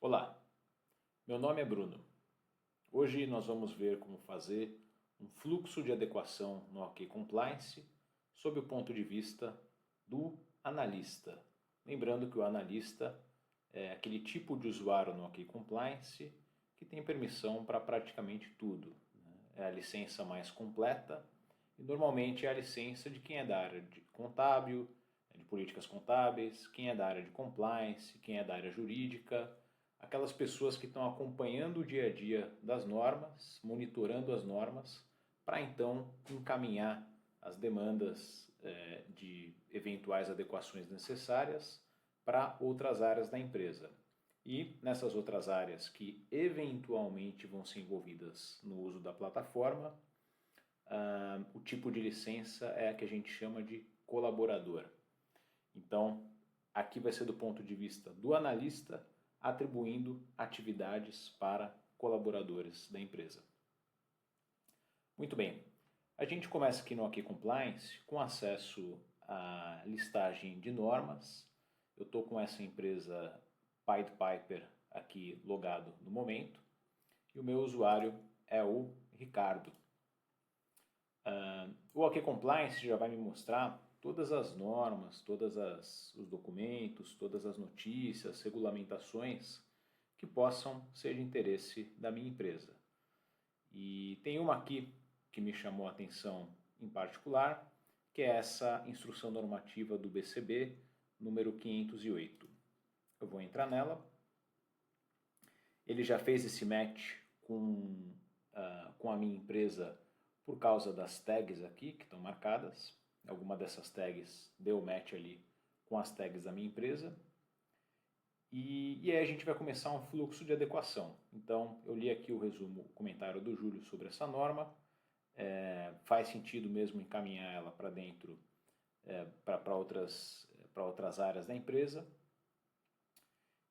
Olá, meu nome é Bruno. Hoje nós vamos ver como fazer um fluxo de adequação no OK Compliance sob o ponto de vista do analista. Lembrando que o analista é aquele tipo de usuário no OK Compliance que tem permissão para praticamente tudo, né? É a licença mais completa e normalmente é a licença de quem é da área de contábil, de políticas contábeis, quem é da área de compliance, quem é da área jurídica, aquelas pessoas que estão acompanhando o dia a dia das normas, monitorando as normas, para então encaminhar as demandas de eventuais adequações necessárias para outras áreas da empresa. E nessas outras áreas que eventualmente vão ser envolvidas no uso da plataforma, o tipo de licença é a que a gente chama de colaborador. Então, aqui vai ser do ponto de vista do analista, atribuindo atividades para colaboradores da empresa. Muito bem, a gente começa aqui no OK Compliance com acesso à listagem de normas. Eu estou com essa empresa Pied Piper aqui logado no momento e o meu usuário é o Ricardo. O OK Compliance já vai me mostrar todas as normas, os documentos, todas as notícias, regulamentações que possam ser de interesse da minha empresa. E tem uma aqui que me chamou a atenção em particular, que é essa instrução normativa do BCB, número 508. Eu vou entrar nela. Ele já fez esse match com a minha empresa por causa das tags aqui, que estão marcadas. Alguma dessas tags deu match ali com as tags da minha empresa. E aí a gente vai começar um fluxo de adequação. Então, eu li aqui o resumo, o comentário do Júlio sobre essa norma. Faz sentido mesmo encaminhar ela para dentro, para outras áreas da empresa.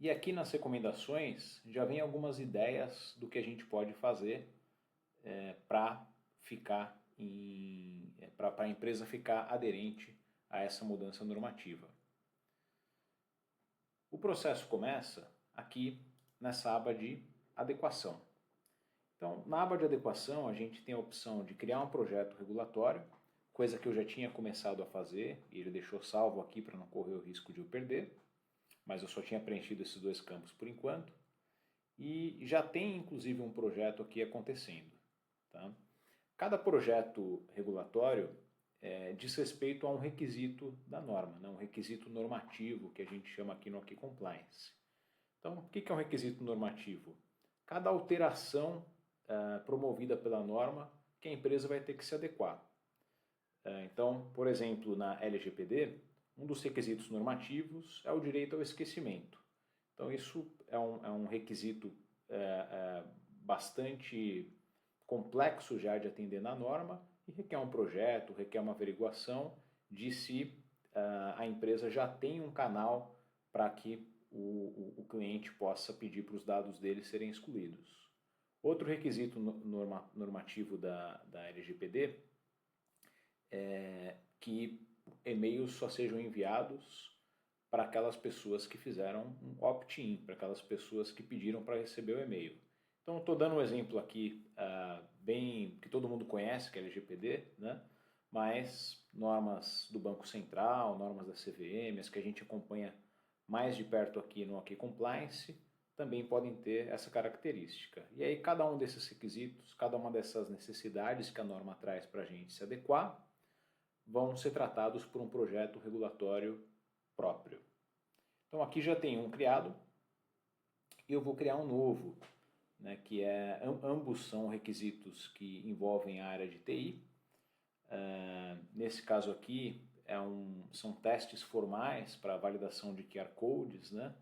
E aqui nas recomendações já vem algumas ideias do que a gente pode fazer para a empresa ficar aderente a essa mudança normativa. O processo começa aqui nessa aba de adequação. Então, na aba de adequação, a gente tem a opção de criar um projeto regulatório, coisa que eu já tinha começado a fazer, e ele deixou salvo aqui para não correr o risco de eu perder, mas eu só tinha preenchido esses dois campos por enquanto. E já tem inclusive um projeto aqui acontecendo. Tá? Cada projeto regulatório diz respeito a um requisito da norma, né? Um requisito normativo que a gente chama aqui no OK Compliance. Então, o que é um requisito normativo? Cada alteração promovida pela norma que a empresa vai ter que se adequar. Então, por exemplo, na LGPD, um dos requisitos normativos é o direito ao esquecimento. Então, isso é um requisito bastante complexo já de atender na norma e requer um projeto, requer uma averiguação de se a empresa já tem um canal para que o cliente possa pedir para os dados dele serem excluídos. Outro requisito normativo da LGPD é que e-mails só sejam enviados para aquelas pessoas que fizeram um opt-in, para aquelas pessoas que pediram para receber o e-mail. Então, estou dando um exemplo aqui bem que todo mundo conhece, que é a LGPD, né? Mas normas do Banco Central, normas da CVM, as que a gente acompanha mais de perto aqui no OK Compliance, também podem ter essa característica. E aí cada um desses requisitos, cada uma dessas necessidades que a norma traz para a gente se adequar, vão ser tratados por um projeto regulatório próprio. Então aqui já tem um criado e eu vou criar um novo, né, que ambos são requisitos que envolvem a área de TI. Nesse caso aqui são testes formais para validação de QR Codes, né,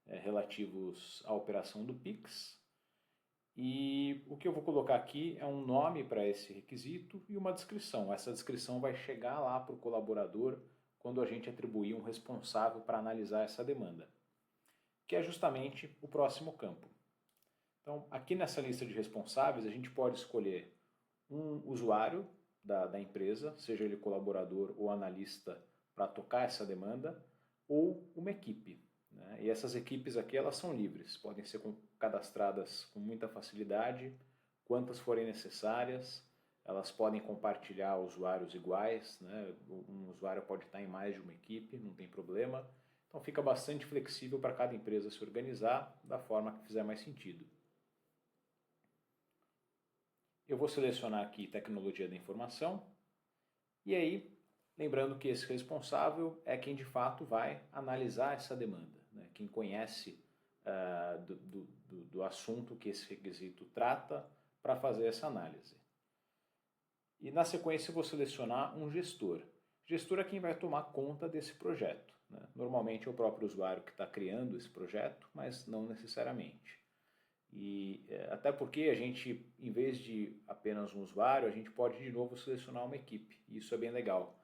relativos à operação do Pix. E o que eu vou colocar aqui é um nome para esse requisito e uma descrição. Essa descrição vai chegar lá para o colaborador quando a gente atribuir um responsável para analisar essa demanda, que é justamente o próximo campo. Então, aqui nessa lista de responsáveis, a gente pode escolher um usuário da empresa, seja ele colaborador ou analista, para tocar essa demanda, ou uma equipe. né? E essas equipes aqui, elas são livres, podem ser cadastradas com muita facilidade, quantas forem necessárias, elas podem compartilhar usuários iguais, né? Um usuário pode estar em mais de uma equipe, não tem problema. Então fica bastante flexível para cada empresa se organizar da forma que fizer mais sentido. Eu vou selecionar aqui tecnologia da informação e aí, lembrando que esse responsável é quem de fato vai analisar essa demanda, né? Quem conhece do assunto que esse requisito trata para fazer essa análise. E na sequência eu vou selecionar um gestor. Gestor é quem vai tomar conta desse projeto, né? Normalmente é o próprio usuário que está criando esse projeto, mas não necessariamente. E até porque a gente, em vez de apenas um usuário, a gente pode de novo selecionar uma equipe. E isso é bem legal.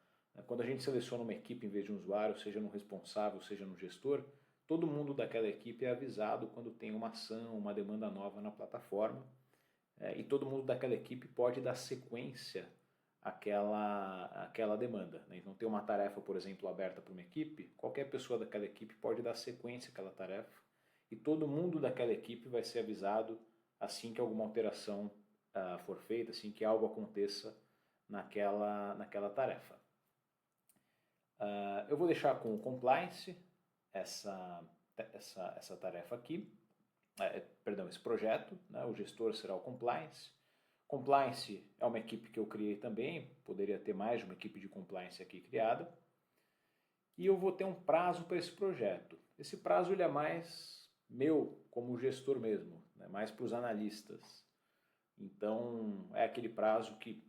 Quando a gente seleciona uma equipe em vez de um usuário, seja no responsável, seja no gestor, todo mundo daquela equipe é avisado quando tem uma ação, uma demanda nova na plataforma. E todo mundo daquela equipe pode dar sequência àquela demanda, né? Então tem uma tarefa, por exemplo, aberta para uma equipe, qualquer pessoa daquela equipe pode dar sequência àquela tarefa e todo mundo daquela equipe vai ser avisado assim que alguma alteração for feita, assim que algo aconteça naquela tarefa. Eu vou deixar com o compliance essa tarefa aqui, esse projeto, né? O gestor será o compliance. Compliance é uma equipe que eu criei também, poderia ter mais de uma equipe de compliance aqui criada. E eu vou ter um prazo para esse projeto. Esse prazo ele é mais meu, como gestor mesmo, né? Mais para os analistas. Então é aquele prazo que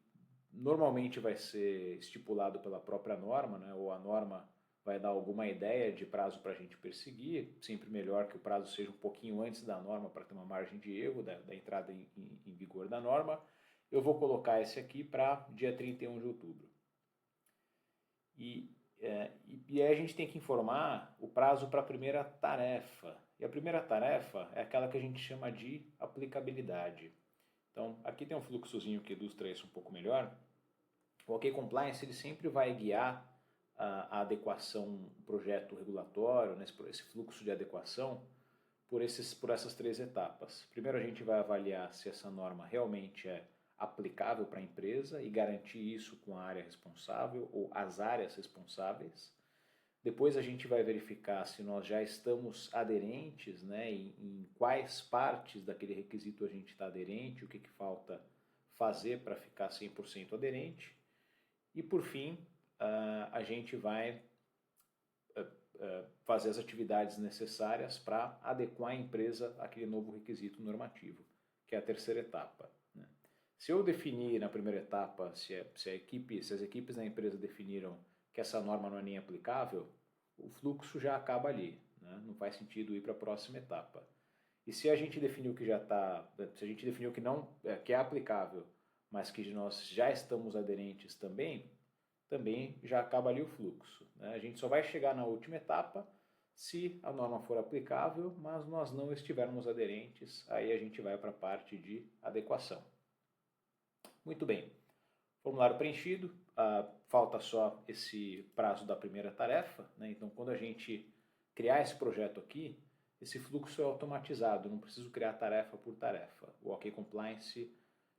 normalmente vai ser estipulado pela própria norma, né? Ou a norma vai dar alguma ideia de prazo para a gente perseguir, sempre melhor que o prazo seja um pouquinho antes da norma para ter uma margem de erro da entrada em vigor da norma. Eu vou colocar esse aqui para dia 31 de outubro. E aí a gente tem que informar o prazo para a primeira tarefa. E a primeira tarefa é aquela que a gente chama de aplicabilidade. Então, aqui tem um fluxozinho que ilustra isso um pouco melhor. O OK Compliance ele sempre vai guiar a adequação do projeto regulatório, né, esse fluxo de adequação, por essas três etapas. Primeiro a gente vai avaliar se essa norma realmente é aplicável para a empresa e garantir isso com a área responsável ou as áreas responsáveis. Depois a gente vai verificar se nós já estamos aderentes, né, em quais partes daquele requisito a gente está aderente, o que falta fazer para ficar 100% aderente. E por fim, a gente vai fazer as atividades necessárias para adequar a empresa àquele novo requisito normativo, que é a terceira etapa, né? Se eu definir na primeira etapa, se as equipes da empresa definiram que essa norma não é nem aplicável, o fluxo já acaba ali, né? Não faz sentido ir para a próxima etapa. E se a gente definiu que se a gente definiu que é aplicável, mas que nós já estamos aderentes também já acaba ali o fluxo, né? A gente só vai chegar na última etapa se a norma for aplicável, mas nós não estivermos aderentes, aí a gente vai para a parte de adequação. Muito bem, formulário preenchido, falta só esse prazo da primeira tarefa, né? Então quando a gente criar esse projeto aqui, esse fluxo é automatizado, não preciso criar tarefa por tarefa. O OK Compliance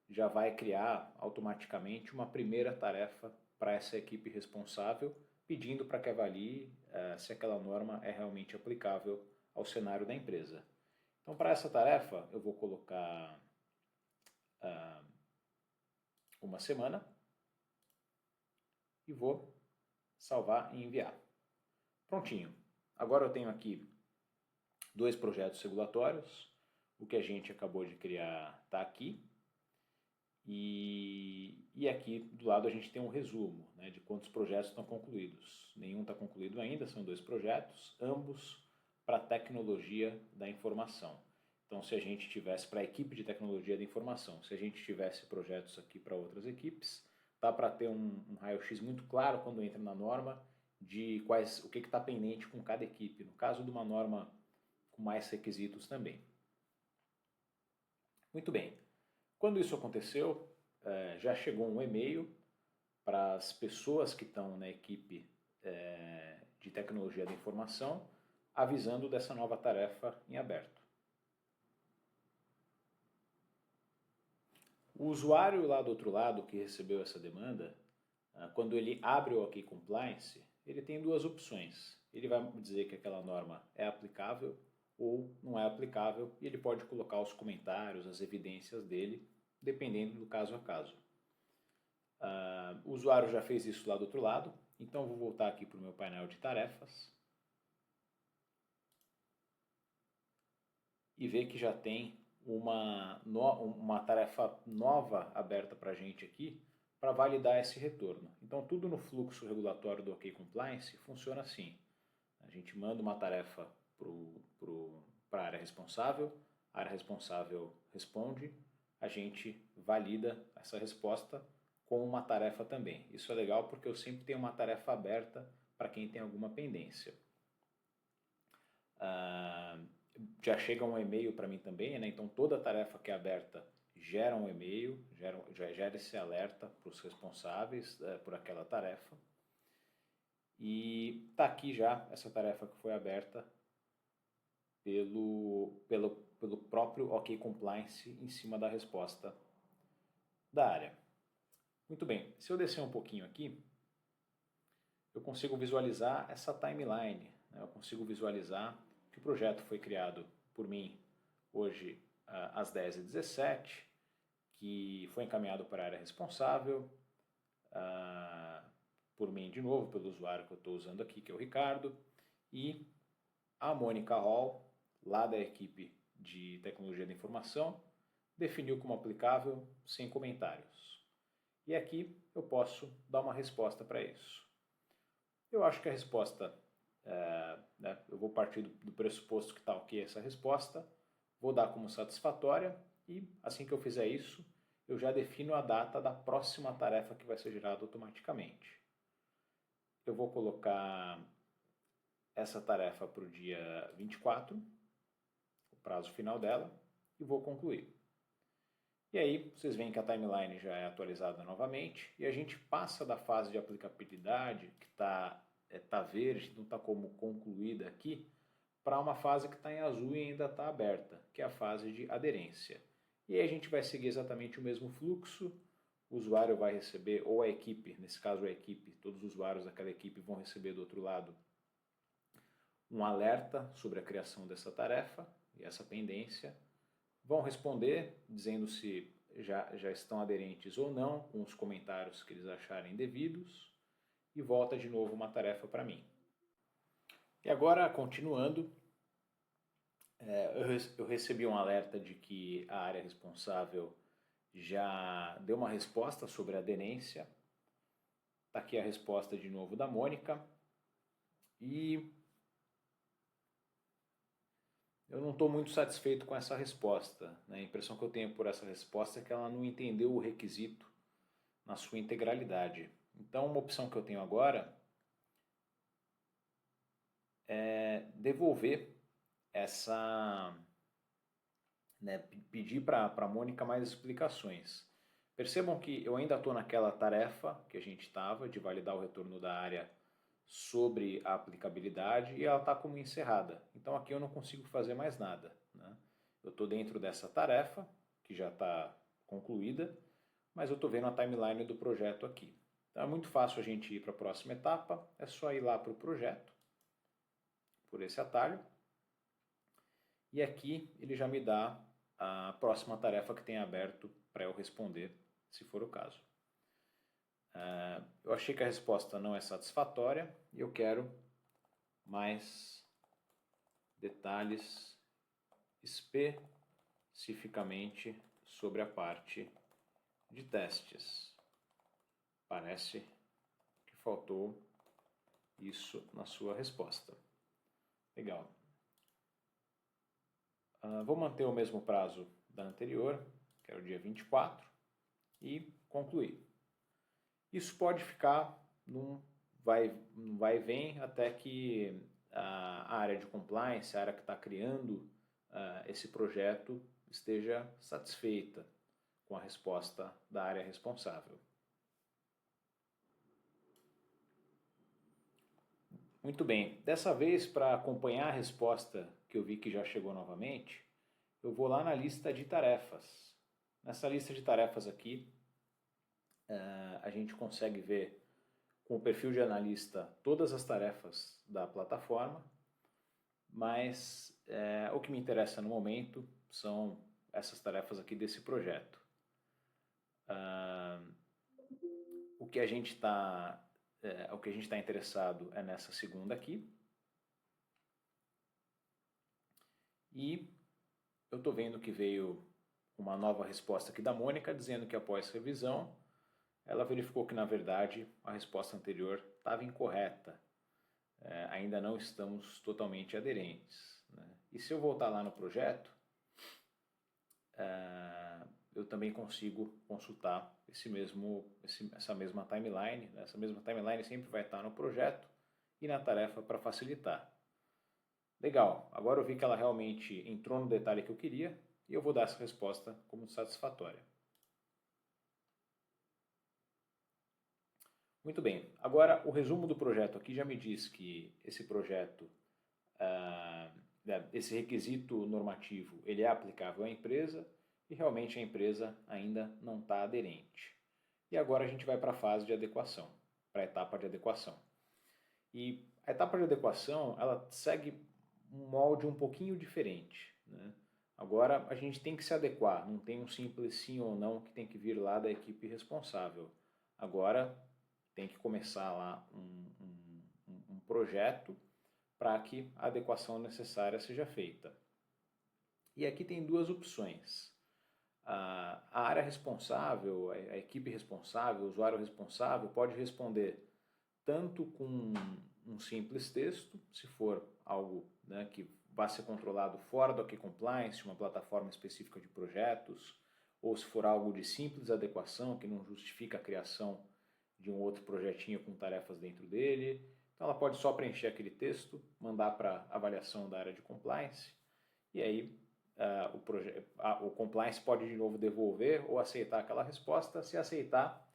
já vai criar automaticamente uma primeira tarefa para essa equipe responsável, pedindo para que avalie se aquela norma é realmente aplicável ao cenário da empresa. Então, para essa tarefa, eu vou colocar uma semana e vou salvar e enviar. Prontinho. Agora eu tenho aqui 2 projetos regulatórios. O que a gente acabou de criar está aqui. E aqui do lado a gente tem um resumo, né, de quantos projetos estão concluídos. Nenhum está concluído ainda, são 2 projetos, ambos para tecnologia da informação. Então, se a gente tivesse para a equipe de tecnologia da informação, se a gente tivesse projetos aqui para outras equipes, dá para ter um raio-x muito claro quando entra na norma de o que está pendente com cada equipe, no caso de uma norma com mais requisitos também. Muito bem. Quando isso aconteceu, já chegou um e-mail para as pessoas que estão na equipe de tecnologia da informação, avisando dessa nova tarefa em aberto. O usuário lá do outro lado que recebeu essa demanda, quando ele abre o OK Compliance, ele tem duas opções. Ele vai dizer que aquela norma é aplicável ou não é aplicável, e ele pode colocar os comentários, as evidências dele, dependendo do caso a caso. O usuário já fez isso lá do outro lado, então eu vou voltar aqui para o meu painel de tarefas e ver que já tem uma tarefa nova aberta para a gente aqui para validar esse retorno. Então tudo no fluxo regulatório do OK Compliance funciona assim. A gente manda uma tarefa para a área responsável responde, a gente valida essa resposta com uma tarefa também. Isso é legal porque eu sempre tenho uma tarefa aberta para quem tem alguma pendência. Já chega um e-mail para mim também, né? Então toda tarefa que é aberta gera um e-mail, gera esse alerta para os responsáveis por aquela tarefa. E está aqui já essa tarefa que foi aberta pelo próprio OK Compliance em cima da resposta da área. Muito bem, se eu descer um pouquinho aqui, eu consigo visualizar essa timeline, né? Eu consigo visualizar que o projeto foi criado por mim hoje às 10h17, que foi encaminhado para a área responsável, por mim de novo, pelo usuário que eu estou usando aqui, que é o Ricardo, e a Mônica Hall, lá da equipe de tecnologia da informação, definiu como aplicável sem comentários. E aqui eu posso dar uma resposta para isso. Eu acho que a resposta, eu vou partir do pressuposto que está ok essa resposta, vou dar como satisfatória e assim que eu fizer isso, eu já defino a data da próxima tarefa que vai ser gerada automaticamente. Eu vou colocar essa tarefa para o dia 24, o prazo final dela, e vou concluir. E aí vocês veem que a timeline já é atualizada novamente e a gente passa da fase de aplicabilidade, que está verde, não está como concluída aqui, para uma fase que está em azul e ainda está aberta, que é a fase de aderência. E aí a gente vai seguir exatamente o mesmo fluxo, o usuário vai receber, ou a equipe, nesse caso a equipe, todos os usuários daquela equipe vão receber do outro lado um alerta sobre a criação dessa tarefa e essa pendência, vão responder dizendo se já estão aderentes ou não, com os comentários que eles acharem devidos, e volta de novo uma tarefa para mim. E agora, continuando, eu recebi um alerta de que a área responsável já deu uma resposta sobre a aderência. Está aqui a resposta de novo da Mônica. E eu não estou muito satisfeito com essa resposta, né? A impressão que eu tenho por essa resposta é que ela não entendeu o requisito na sua integralidade. Então, uma opção que eu tenho agora é devolver essa, né, pedir para a Mônica mais explicações. Percebam que eu ainda estou naquela tarefa que a gente estava, de validar o retorno da área sobre a aplicabilidade, e ela está como encerrada. Então aqui eu não consigo fazer mais nada, né? Eu estou dentro dessa tarefa, que já está concluída, mas eu estou vendo a timeline do projeto aqui. Então é muito fácil a gente ir para a próxima etapa, é só ir lá para o projeto, por esse atalho, e aqui ele já me dá a próxima tarefa que tem aberto para eu responder, se for o caso. Eu achei que a resposta não é satisfatória e eu quero mais detalhes especificamente sobre a parte de testes. Parece que faltou isso na sua resposta. Legal. Vou manter o mesmo prazo da anterior, que era o dia 24, e concluir. Isso pode ficar num vai e vem até que a área de compliance, a área que está criando esse projeto, esteja satisfeita com a resposta da área responsável. Muito bem, dessa vez para acompanhar a resposta que eu vi que já chegou novamente, eu vou lá na lista de tarefas. Nessa lista de tarefas aqui, a gente consegue ver com o perfil de analista todas as tarefas da plataforma, mas o que me interessa no momento são essas tarefas aqui desse projeto. O que a gente está interessado é nessa segunda aqui. E eu estou vendo que veio uma nova resposta aqui da Mônica, dizendo que após revisão, ela verificou que, na verdade, a resposta anterior estava incorreta. Ainda não estamos totalmente aderentes, né? E se eu voltar lá no projeto, eu também consigo consultar essa mesma timeline, né? Essa mesma timeline sempre vai estar no projeto e na tarefa para facilitar. Legal, agora eu vi que ela realmente entrou no detalhe que eu queria e eu vou dar essa resposta como satisfatória. Muito bem, agora o resumo do projeto aqui já me diz que esse projeto, esse requisito normativo, ele é aplicável à empresa e realmente a empresa ainda não está aderente. E agora a gente vai para a fase de adequação, para a etapa de adequação. E a etapa de adequação, ela segue um molde um pouquinho diferente, né? Agora a gente tem que se adequar, não tem um simples sim ou não que tem que vir lá da equipe responsável. Agora tem que começar lá um projeto para que a adequação necessária seja feita. E aqui tem duas opções. A área responsável, a equipe responsável, o usuário responsável pode responder tanto com um simples texto, se for algo, né, que vai ser controlado fora do OK Compliance, uma plataforma específica de projetos, ou se for algo de simples adequação que não justifica a criação de um outro projetinho com tarefas dentro dele. Então ela pode só preencher aquele texto, mandar para avaliação da área de compliance e aí o compliance pode de novo devolver ou aceitar aquela resposta. Se aceitar,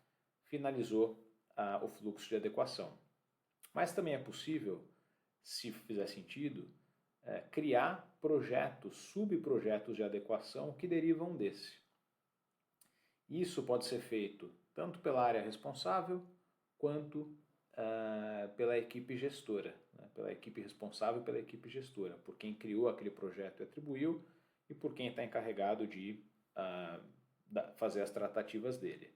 finalizou o fluxo de adequação. Mas também é possível, se fizer sentido, criar projetos, subprojetos de adequação que derivam desse. Isso pode ser feito tanto pela área responsável quanto pela equipe gestora, né? Pela equipe responsável e pela equipe gestora, por quem criou aquele projeto e atribuiu e por quem está encarregado de fazer as tratativas dele.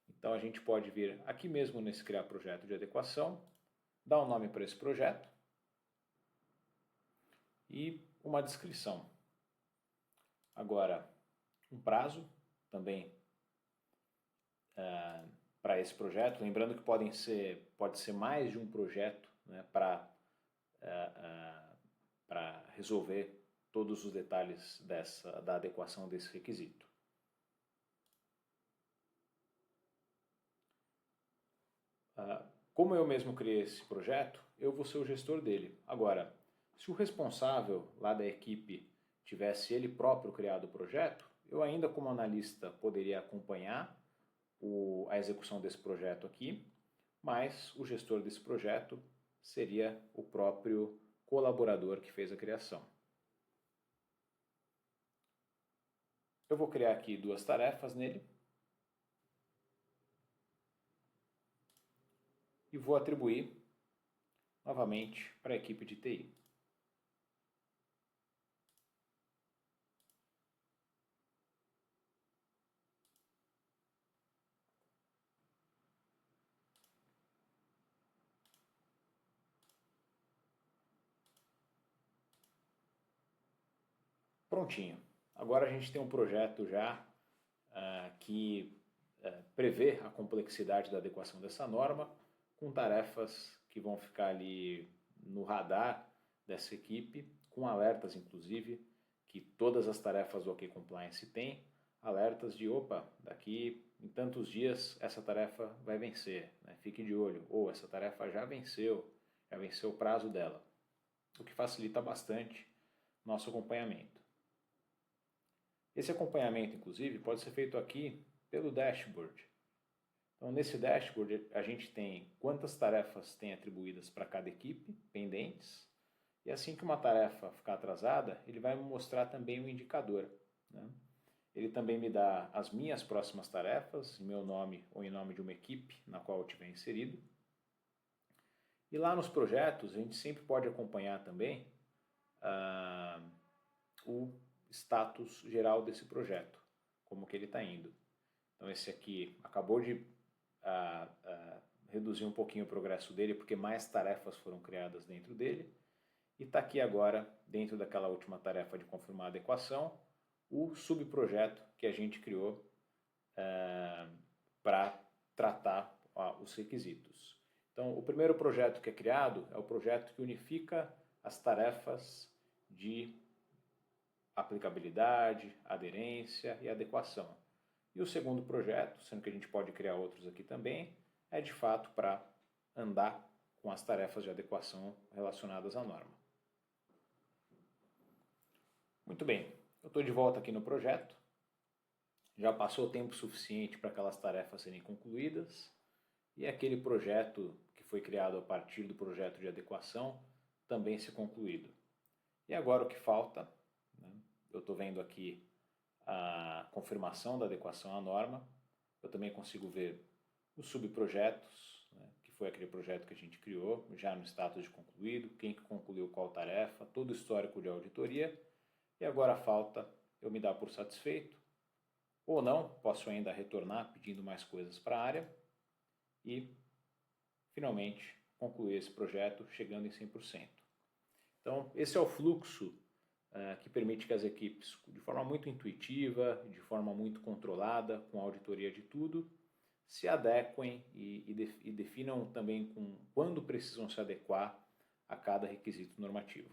Então a gente pode vir aqui mesmo nesse criar projeto de adequação, dar um nome para esse projeto e uma descrição. Agora, um prazo também para esse projeto, lembrando que pode ser mais de um projeto, né, para resolver todos os detalhes da adequação desse requisito. Como eu mesmo criei esse projeto, eu vou ser o gestor dele. Agora, se o responsável lá da equipe tivesse ele próprio criado o projeto, eu ainda como analista poderia acompanhar a execução desse projeto aqui, mas o gestor desse projeto seria o próprio colaborador que fez a criação. Eu vou criar aqui duas tarefas nele e vou atribuir novamente para a equipe de TI. Prontinho. Agora a gente tem um projeto já que prevê a complexidade da adequação dessa norma, com tarefas que vão ficar ali no radar dessa equipe, com alertas inclusive, que todas as tarefas do OK Compliance têm, alertas de, opa, daqui em tantos dias essa tarefa vai vencer, né? Fique de olho, ou essa tarefa já venceu o prazo dela, o que facilita bastante nosso acompanhamento. Esse acompanhamento, inclusive, pode ser feito aqui pelo dashboard. Então, nesse dashboard, a gente tem quantas tarefas tem atribuídas para cada equipe, pendentes, e assim que uma tarefa ficar atrasada, ele vai me mostrar também um indicador, né? Ele também me dá as minhas próximas tarefas, em meu nome ou em nome de uma equipe na qual eu tiver inserido. E lá nos projetos, a gente sempre pode acompanhar também o status geral desse projeto, como que ele está indo. Então esse aqui acabou de reduzir um pouquinho o progresso dele, porque mais tarefas foram criadas dentro dele, e está aqui agora, dentro daquela última tarefa de confirmar a adequação, o subprojeto que a gente criou para tratar os requisitos. Então, o primeiro projeto que é criado é o projeto que unifica as tarefas de aplicabilidade, aderência e adequação. E o segundo projeto, sendo que a gente pode criar outros aqui também, é de fato para andar com as tarefas de adequação relacionadas à norma. Muito bem, eu estou de volta aqui no projeto. Já passou tempo suficiente para aquelas tarefas serem concluídas e aquele projeto que foi criado a partir do projeto de adequação também ser concluído. E agora o que falta, né? Eu estou vendo aqui a confirmação da adequação à norma, eu também consigo ver os subprojetos, né, que foi aquele projeto que a gente criou, já no status de concluído, quem que concluiu qual tarefa, todo o histórico de auditoria, e agora falta eu me dar por satisfeito, ou não, posso ainda retornar pedindo mais coisas para a área, e finalmente concluir esse projeto chegando em 100%. Então, esse é o fluxo que permite que as equipes, de forma muito intuitiva, de forma muito controlada, com auditoria de tudo, se adequem e definam também quando precisam se adequar a cada requisito normativo.